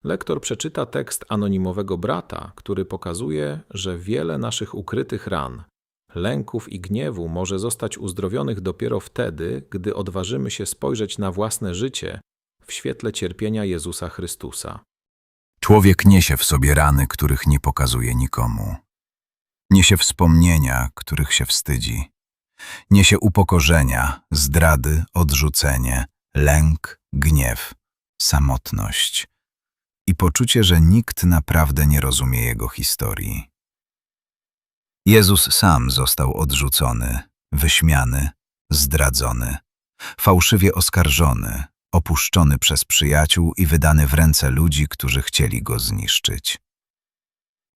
Lektor przeczyta tekst anonimowego brata, który pokazuje, że wiele naszych ukrytych ran, lęków i gniewu może zostać uzdrowionych dopiero wtedy, gdy odważymy się spojrzeć na własne życie w świetle cierpienia Jezusa Chrystusa. Człowiek niesie w sobie rany, których nie pokazuje nikomu. Niesie wspomnienia, których się wstydzi. Niesie upokorzenia, zdrady, odrzucenie, lęk, gniew, samotność i poczucie, że nikt naprawdę nie rozumie jego historii. Jezus sam został odrzucony, wyśmiany, zdradzony, fałszywie oskarżony, opuszczony przez przyjaciół i wydany w ręce ludzi, którzy chcieli go zniszczyć.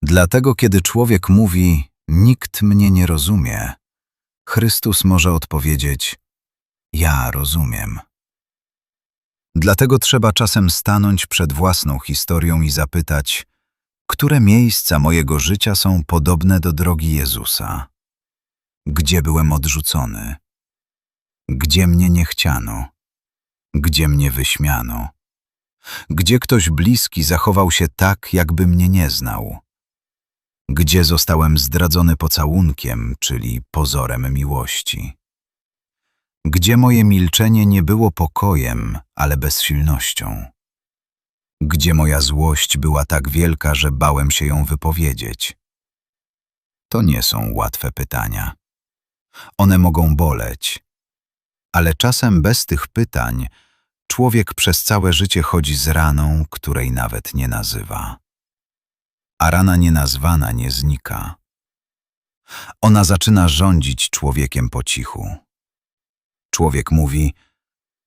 Dlatego, kiedy człowiek mówi: nikt mnie nie rozumie, Chrystus może odpowiedzieć: ja rozumiem. Dlatego trzeba czasem stanąć przed własną historią i zapytać, które miejsca mojego życia są podobne do drogi Jezusa? Gdzie byłem odrzucony? Gdzie mnie nie chciano? Gdzie mnie wyśmiano? Gdzie ktoś bliski zachował się tak, jakby mnie nie znał? Gdzie zostałem zdradzony pocałunkiem, czyli pozorem miłości? Gdzie moje milczenie nie było pokojem, ale bezsilnością? Gdzie moja złość była tak wielka, że bałem się ją wypowiedzieć? To nie są łatwe pytania. One mogą boleć, ale czasem bez tych pytań człowiek przez całe życie chodzi z raną, której nawet nie nazywa. A rana nienazwana nie znika. Ona zaczyna rządzić człowiekiem po cichu. Człowiek mówi: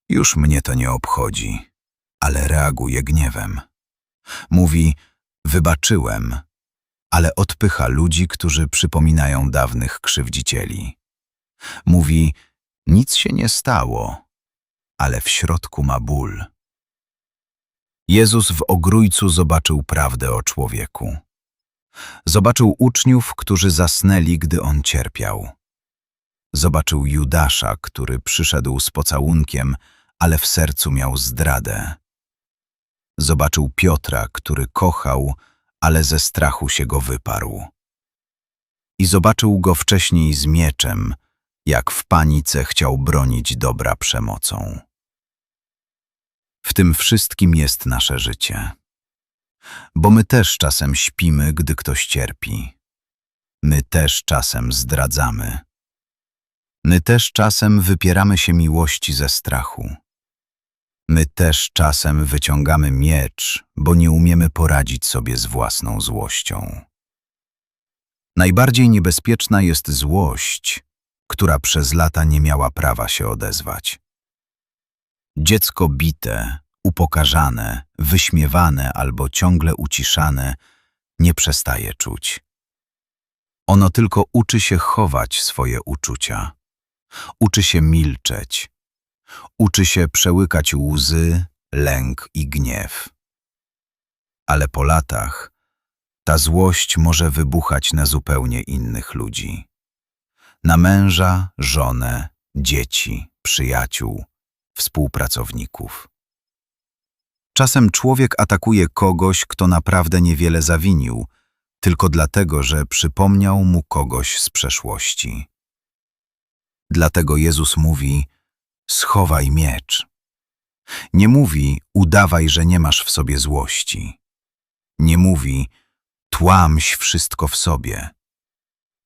już mnie to nie obchodzi, ale reaguje gniewem. Mówi: wybaczyłem, ale odpycha ludzi, którzy przypominają dawnych krzywdzicieli. Mówi: nic się nie stało, ale w środku ma ból. Jezus w ogrójcu zobaczył prawdę o człowieku. Zobaczył uczniów, którzy zasnęli, gdy on cierpiał. Zobaczył Judasza, który przyszedł z pocałunkiem, ale w sercu miał zdradę. Zobaczył Piotra, który kochał, ale ze strachu się go wyparł. I zobaczył go wcześniej z mieczem, jak w panice chciał bronić dobra przemocą. W tym wszystkim jest nasze życie. Bo my też czasem śpimy, gdy ktoś cierpi. My też czasem zdradzamy. My też czasem wypieramy się miłości ze strachu. My też czasem wyciągamy miecz, bo nie umiemy poradzić sobie z własną złością. Najbardziej niebezpieczna jest złość, która przez lata nie miała prawa się odezwać. Dziecko bite, upokarzane, wyśmiewane albo ciągle uciszane nie przestaje czuć. Ono tylko uczy się chować swoje uczucia. Uczy się milczeć. Uczy się przełykać łzy, lęk i gniew. Ale po latach ta złość może wybuchać na zupełnie innych ludzi. Na męża, żonę, dzieci, przyjaciół, współpracowników. Czasem człowiek atakuje kogoś, kto naprawdę niewiele zawinił, tylko dlatego, że przypomniał mu kogoś z przeszłości. Dlatego Jezus mówi: schowaj miecz. Nie mówi: udawaj, że nie masz w sobie złości. Nie mówi: tłamś wszystko w sobie.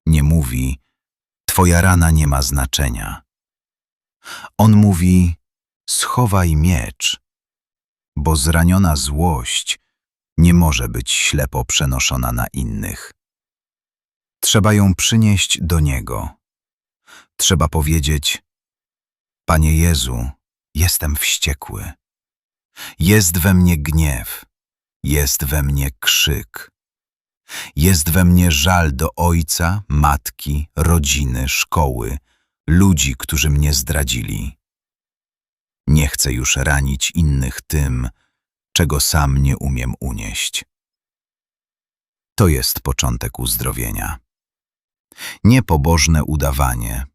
Nie mówi: twoja rana nie ma znaczenia. On mówi: schowaj miecz, bo zraniona złość nie może być ślepo przenoszona na innych. Trzeba ją przynieść do Niego. Trzeba powiedzieć: Panie Jezu, jestem wściekły. Jest we mnie gniew, jest we mnie krzyk. Jest we mnie żal do ojca, matki, rodziny, szkoły, ludzi, którzy mnie zdradzili. Nie chcę już ranić innych tym, czego sam nie umiem unieść. To jest początek uzdrowienia. Nie pobożne udawanie,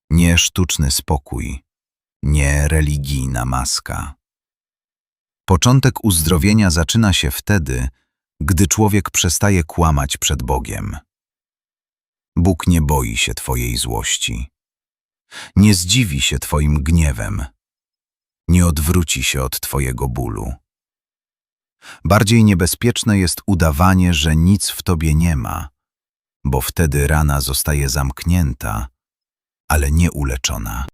nie sztuczny spokój, nie religijna maska. Początek uzdrowienia zaczyna się wtedy, gdy człowiek przestaje kłamać przed Bogiem. Bóg nie boi się Twojej złości. Nie zdziwi się Twoim gniewem. Nie odwróci się od Twojego bólu. Bardziej niebezpieczne jest udawanie, że nic w Tobie nie ma, bo wtedy rana zostaje zamknięta, ale nie uleczona.